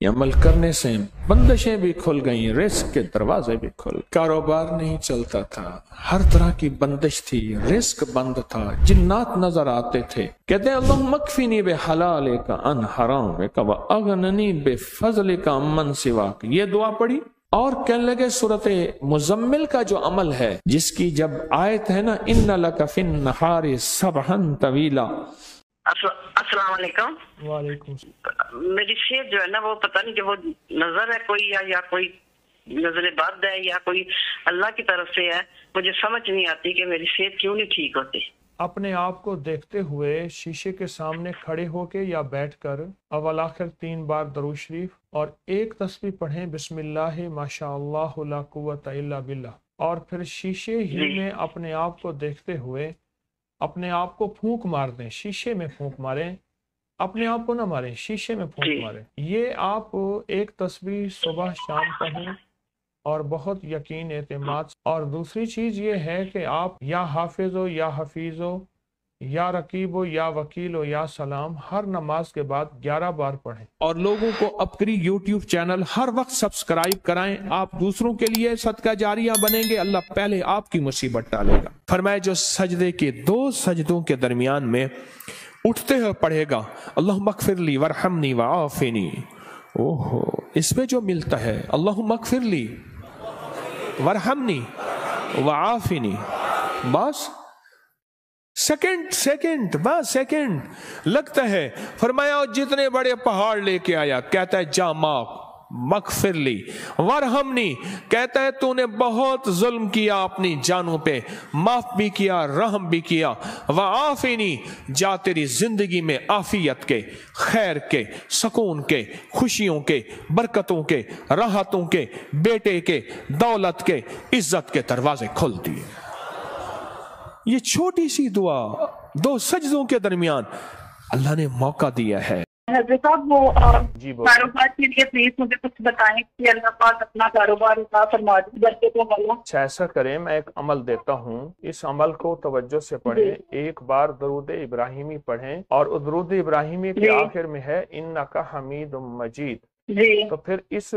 ये अमल करने से बंदिशें भी खुल गईं, रिस्क के दरवाजे भी खुल, कारोबार नहीं चलता था, हर तरह की बंदिश थी, रिस्क बंद था, जिन्नात नजर आते थे, कहते हैं अल्लाहुम्मा मकफिनी बे हलालिका अन हरामिका व अगननी बे फज़लिका अम्मन सिवाक। ये दुआ पढ़ी और कहने लगे सूरत मुजम्मिल का जो अमल है, जिसकी जब आयत है ना, इन्ना लका फिन नहारी सबहन तवीला। अस्सलाम वालेकुम। वालेकुम। मेरी सेहत जो है ना, वो पता नहीं कि वो नजर है कोई या कोई नजर बद है या कोई अल्लाह की तरफ से है, मुझे समझ नहीं आती कि मेरी सेहत क्यों नहीं ठीक होती। अपने आप को देखते हुए शीशे के सामने खड़े होके या बैठकर अव्वल आखिर 3 बार दरूद शरीफ और एक तस्बीह पढ़ें, बिस्मिल्लाह माशाअल्लाह ला कुव्वता इल्ला बिल्लाह, और फिर शीशे ही में अपने आप को देखते हुए अपने आप को फूंक मार दें। शीशे में फूंक मारें, अपने आप को ना मारें, शीशे में फूंक मारें। ये आप एक तस्बीह सुबह शाम पढ़ें और बहुत यकीन एतमाद। और दूसरी चीज ये है कि आप या हाफिज हो या हफीज हो या रकीब हो या वकील हो या सलाम हर नमाज के बाद 11 बार पढ़ें। और लोगों को अपनी YouTube चैनल हर वक्त सब्सक्राइब कराएं। आप दूसरों के लिए सदका जारिया बनेंगे, अल्लाह पहले आपकी मुसीबत टालेगा। फरमाए जो सजदे के 2 सजदों के दरमियान में उठते हुए पढ़ेगा अल्लाहुम्मा मगफिरली वरहमनी वआफिनी, ओहो, इसमें जो मिलता है अल्लाहुम्मा मगफिरली वरहमनी वआफिनी, बस सेकंड बस सेकंड लगता है। फरमाया जितने बड़े पहाड़ लेके आया, कहता है जा माफ, मगफिरली वरहमनी, कहता है तूने बहुत जुल्म किया अपनी जानों पे, माफ भी किया, रहम भी किया, वआफिनी, जा तेरी जिंदगी में आफियत के, खैर के, सुकून के, खुशियों के, बरकतों के, राहतों के, बेटे के, दौलत के, इज्जत के दरवाजे खोल दिए। ये छोटी सी दुआ 2 सजदों के दरमियान अल्लाह ने मौका दिया है। हज़रत साहब वो कारोबार के लिए प्लीज मुझे कुछ बताएं कि अल्लाह पाक अपना कारोबार उठा फरमा दे तो वाला। अच्छा ऐसा करें, मैं एक अमल देता हूँ, इस अमल को तवज्जो से पढ़ें। एक बार दरूद इब्राहिमी पढ़ें और दरूद इब्राहिमी के आखिर में है इन्नका हमीदुम मजीद। तो फिर इस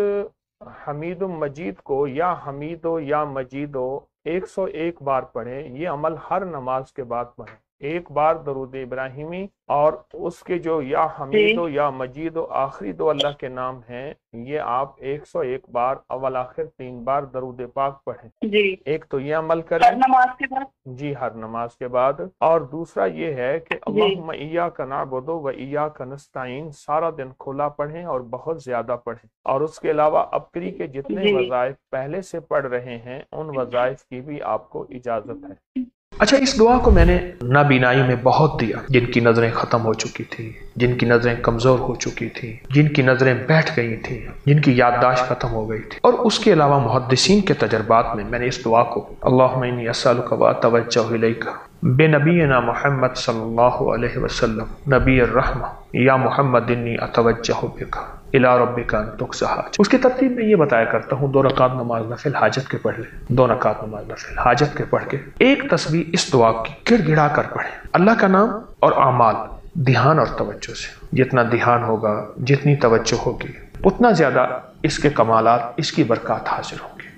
हमीदुम मजीद को या हमीदो या मजीदो 101 बार पढ़ें। ये अमल हर नमाज के बाद पढ़ें। एक बार दरूद इब्राहिमी और उसके जो या हमीदो या मजीदो आखिरी 2 अल्लाह के नाम हैं, ये आप 101 बार अव्वल आखिर 3 बार दरूद पाक पढ़ें जी। एक तो ये अमल करें हर नमाज के बाद जी, हर नमाज के बाद। और दूसरा ये है कि अल्लाहुम्मा इय्याका नअबुदु व इय्याका नस्तईन सारा दिन खुला पढ़ें और बहुत ज्यादा पढ़ें। और उसके अलावा अबकरी के जितने वज़ाइफ पहले से पढ़ रहे हैं उन वज़ाइफ की भी आपको इजाजत है। अच्छा, इस दुआ को मैंने नाबीनाई में बहुत दिया, जिनकी नजरें खत्म हो चुकी थी, जिनकी नजरें कमजोर हो चुकी थी, जिनकी नजरें बैठ गई थी, जिनकी याददाश्त खत्म हो गई थी। और उसके अलावा मुहद्दिसीन के तजर्बात में मैंने इस दुआ को अल्लाहुम्मा इन्नी अस्अलुका व अतवज्जहु इलैका बेनबीना मुहम्मद सल्लल्लाहु अलैहि वसल्लम नबीर रहमा या मुहम्मद इन्नी अतवज्जहु बिका इला रब्बिका तुक्सा हाज। उसकी तरतीब में ये बताया करता हूँ, 2 रकात नमाज नफिल हाजत के पढ़ ले, 2 रकात नमाज नफिल हाजत के पढ़ के एक तस्बीह इस दुआ की गिड़गिड़ा कर पढ़े। अल्लाह का नाम और आमाल ध्यान और तवज्जो से, जितना ध्यान होगा, जितनी तवज्जो होगी, उतना ज्यादा इसके कमालात, इसकी बरकत हासिल होंगी।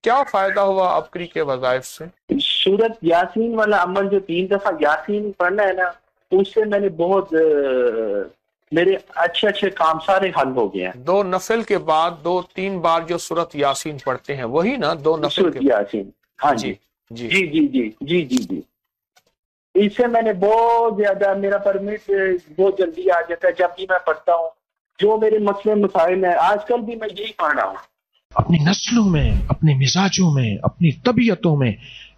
क्या फायदा हुआ अबकरी के वज़ाइफ से? सूरत यासीन वाला अमल जो 3 दफा यासीन पढ़ना है ना, उससे मैंने बहुत मेरे अच्छे काम सारे हल हो गए हैं। 2 नफिल के बाद 2-3 बार जो सूरत यासीन पढ़ते हैं वही ना 2 नफिल के यासीन? हाँ जी जी जी जी जी जी जी जी। इससे मैंने बहुत ज्यादा, मेरा परमिट बहुत जल्दी आ जाता है जब भी मैं पढ़ता हूँ। जो मेरे मसले मसाइल है आजकल भी मैं यही पढ़ रहा हूँ। अपनी नस्लों में, अपने मिजाजों में, अपनी तबीयतों में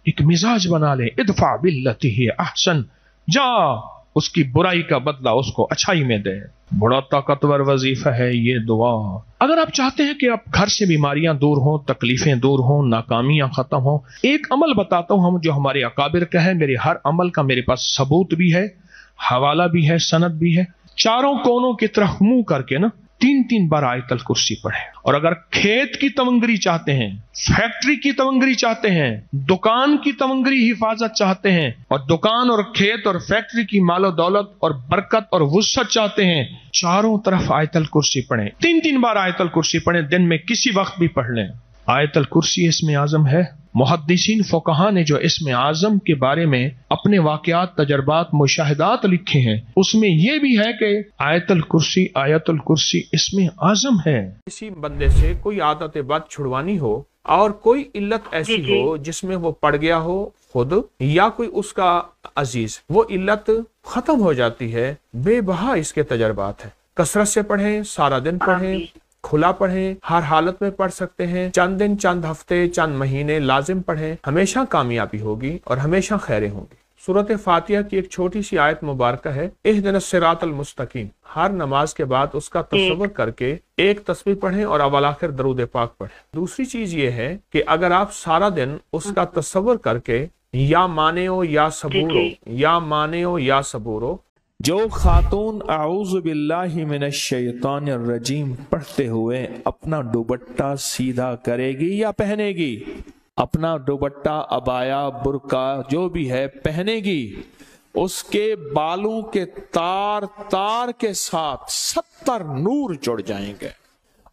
एक मिजाज बना ले। इदफा बिल्लती ही अहसन, जा उसकी बुराई का बदला उसको अच्छाई में दे। बड़ा ताकतवर वजीफा है ये दुआ। अगर आप चाहते हैं कि आप घर से बीमारियां दूर हों, तकलीफें दूर हों, नाकामियां खत्म हों, एक अमल बताता हूं हम जो हमारे अकाबिर का है। मेरे हर अमल का मेरे पास सबूत भी है, हवाला भी है, सनद भी है। चारों कोनों की तरफ मुंह करके ना 3 बार आयतल कुर्सी पढ़ें। और अगर खेत की तवंगरी चाहते हैं, फैक्ट्री की तवंगरी चाहते हैं, दुकान की तवंगरी हिफाजत चाहते हैं, और दुकान और खेत और फैक्ट्री की मालो दौलत और बरकत और वुसअत चाहते हैं, चारों तरफ आयतल कुर्सी पढ़ें। 3 बार आयतल कुर्सी पढ़ें, दिन में किसी वक्त भी पढ़ लें। आयतल कुर्सी इसमें आजम है। मुहद्दिसीन फुक़हा ने जो इसमें आजम के बारे में अपने वाक़यात, तजर्बात, मुशाहिदात लिखे हैं, उसमें यह भी है कि आयतल कुर्सी इसमें आजम है। किसी बंदे से कोई आदत बद छुड़वानी हो और कोई इल्लत ऐसी हो जिसमें वो पड़ गया हो खुद या कोई उसका अजीज, वो इल्लत खत्म हो जाती है। बेबहा इसके तजर्बात है। कसरत से पढ़ें, सारा दिन पढ़ें, खुला पढ़ें, हर हालत में पढ़ सकते हैं। चंद दिन, चंद हफ्ते, चंद महीने लाजिम पढ़ें, हमेशा कामयाबी होगी और हमेशा खैरें होंगी। सूरत फातिहा की एक छोटी सी आयत मुबारक है, इहदिनस सिरातल मुस्तकीम। हर नमाज के बाद उसका तसव्वुर करके एक तस्बीह पढ़ें और अव्वल आखिर दरूद पाक पढ़ें। दूसरी चीज ये है कि अगर आप सारा दिन उसका तसव्वुर करके या माने हो या सबूरो, या माने हो या सबूरो, जो खातून आऊज़ु बिल्लाहि मिनश शैतानिर रजीम पढ़ते हुए अपना दुपट्टा सीधा करेगी या पहनेगी, अपना दुपट्टा, अबाया, बुर्का जो भी है पहनेगी, उसके बालों के तार तार के साथ 70 नूर जुड़ जाएंगे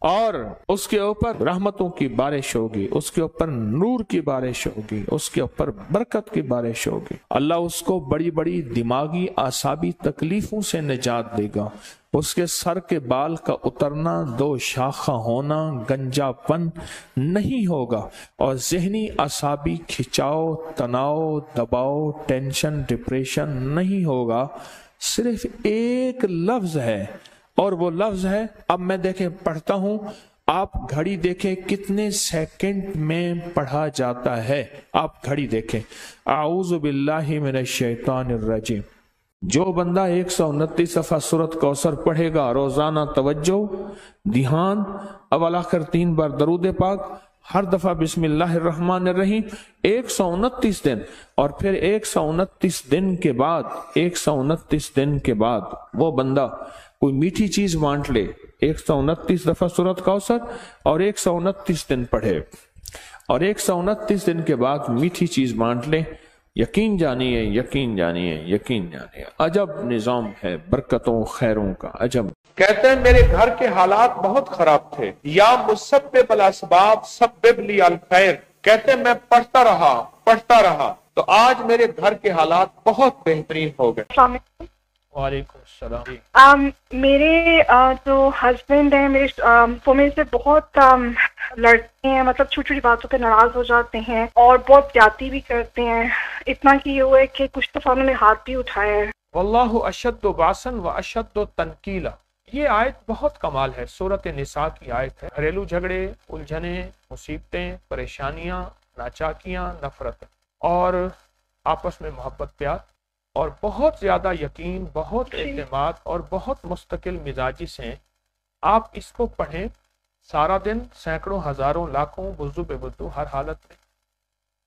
और उसके ऊपर रहमतों की बारिश होगी, उसके ऊपर नूर की बारिश होगी, उसके ऊपर बरकत की बारिश होगी। अल्लाह उसको बड़ी बड़ी दिमागी आसाबी तकलीफों से निजात देगा। उसके सर के बाल का उतरना, 2 शाखा होना, गंजापन नहीं होगा और जहनी आसाबी खिंचाव, तनाव, दबाव, टेंशन, डिप्रेशन नहीं होगा। सिर्फ एक लफ्ज है और वो लफ्ज है, अब मैं देखें पढ़ता हूं, आप घड़ी देखें कितने सेकंड में पढ़ा जाता है। आप घड़ी देखें, आऊज़ु बिल्लाहि मिनश शैतानिर रजीम। जो बंदा 129 दफा सूरत कौसर पढ़ेगा रोजाना, तवज्जो, ध्यान, अव्वल आखिर 3 बार दरूद पाक, हर दफा बिस्मिल्लाहिर्रहमानिर्रहीम, 129 दिन, और फिर 129 दिन के बाद, 129 दिन के बाद वो बंदा कोई मीठी चीज बांट ले, 129 दफा सूरत कौसर और 129 दिन पढ़े और 129 दिन के बाद मीठी चीज बांट ले, यकीन जानिए, यकीन जानिए, यकीन जानिए, अजब निजाम है बरकतों खैरों का, अजब। कहते हैं मेरे घर के हालात बहुत खराब थे, या मुसब्बिबुल अस्बाब सब्बिब ली अल खैर। कहते हैं मैं पढ़ता रहा तो आज मेरे घर के हालात बहुत बेहतरीन हो गए। वालेकुम सलाम। मेरे जो हस्बैंड हैं, मेरे वो मेरे से बहुत लड़ते हैं, मतलब छोटी छोटी बातों पे नाराज हो जाते हैं और बहुत ज्यादती भी करते हैं। इतना कि ये हुआ है कि कुछ दफा उन्होंने हाथ भी उठाया है। वल्लाहु अशद्दु बासन व अशद्दु तनकीला। ये आयत बहुत कमाल है, सूरत निसा की आयत है। घरेलू झगड़े, उलझने, मुसीबतें, परेशानियां, नाचाकियां, नफरत और आपस में मोहब्बत, प्यार और बहुत ज्यादा यकीन, बहुत एतमाद और बहुत मुस्तकिल मिजाजी से आप इसको पढ़ें सारा दिन, सैकड़ों, हजारों, लाखों, वुज़ू पे वुज़ू, हर हालत में।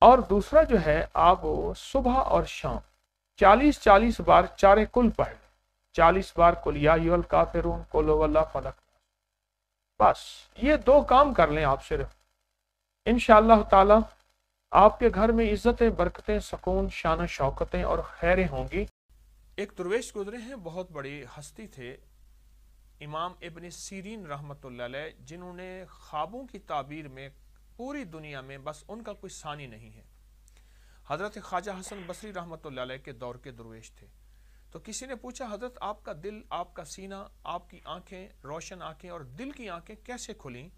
और दूसरा जो है, आप सुबह और शाम 40-40 बार चारे कुल पढ़ लें, 40 बार कुल या अय्युहल काफिरून, कुल हुवल्लाहु फलक। बस ये 2 काम कर लें आप सिर्फ, इंशाअल्लाह ताला आपके घर में इज्जतें, बरकतें, सुकून, शान, शौकतें और खैरें होंगी। एक दुर्वेश गुजरे हैं, बहुत बड़ी हस्ती थे, इमाम इब्न सीरीन रहमतुल्लाह अलैह, जिन्होंने ख्वाबों की ताबीर में पूरी दुनिया में बस उनका कोई सानी नहीं है। हजरत ख्वाजा हसन बसरी रहमतुल्लाह अलैह के दौर के दुर्वेश थे। तो किसी ने पूछा, हजरत आपका दिल, आपका सीना, आपकी आंखें, रोशन आंखें और दिल की आंखें कैसे खुली?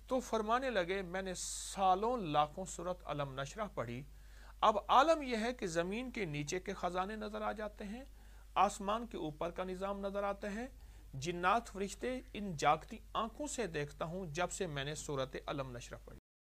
तो फरमाने लगे, मैंने सालों लाखों सूरत अलम नशरा पढ़ी, अब आलम यह है कि ज़मीन के नीचे के खजाने नज़र आ जाते हैं, आसमान के ऊपर का निज़ाम नज़र आता है, जिन्नात फरिश्ते इन जागती आंखों से देखता हूँ जब से मैंने सूरत अलम नशरा पढ़ी।